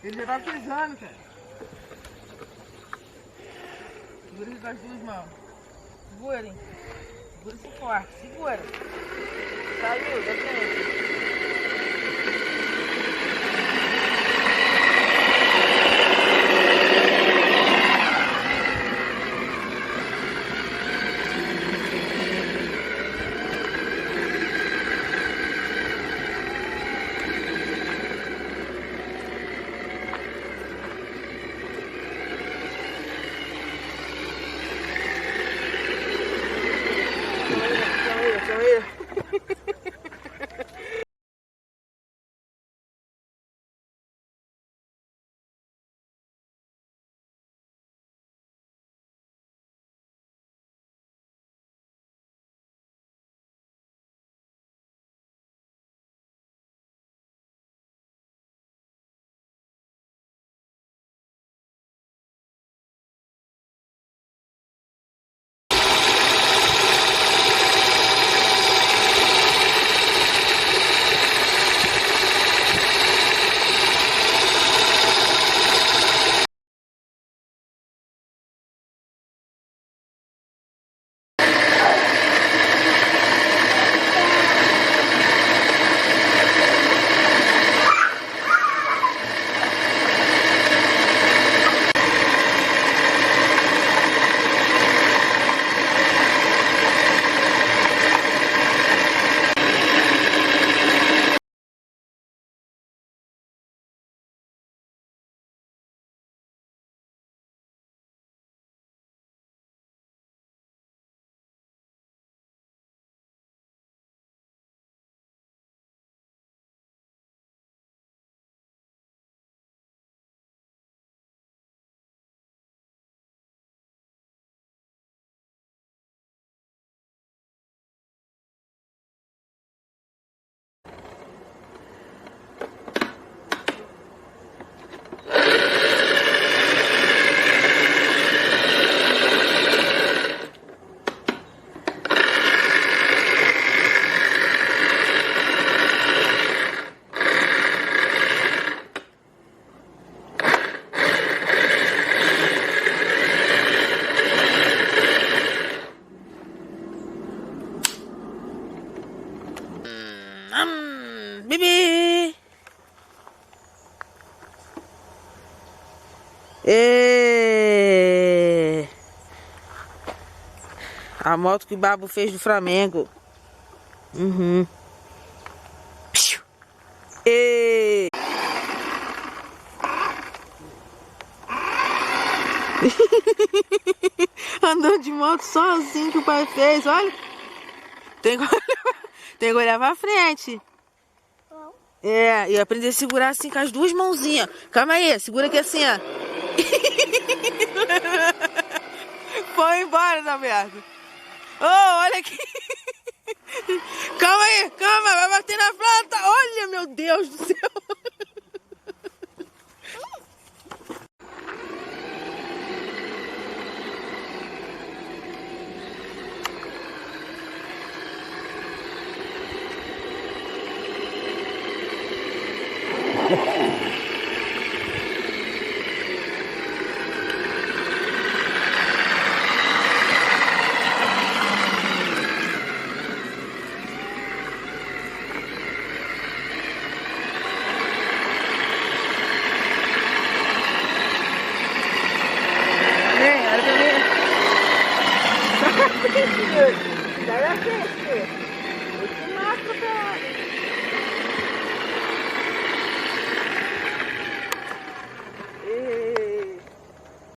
Ele já tá pisando, cara. Segura ele com as duas mãos. Segura, hein? Segura esse forte. Segura. Saiu, da frente. Bibi! E... A moto que o Babo fez do Flamengo. Uhum. E... Andou de moto sozinho que o pai fez, olha. Tem que olhar pra frente. É, e aprender a segurar assim com as duas mãozinhas. Calma aí, segura aqui assim, ó. Foi embora essa merda. Oh, olha aqui. Calma aí, calma, vai bater na planta. Olha, meu Deus do céu. Sai da frente, eu te mostro pra ela.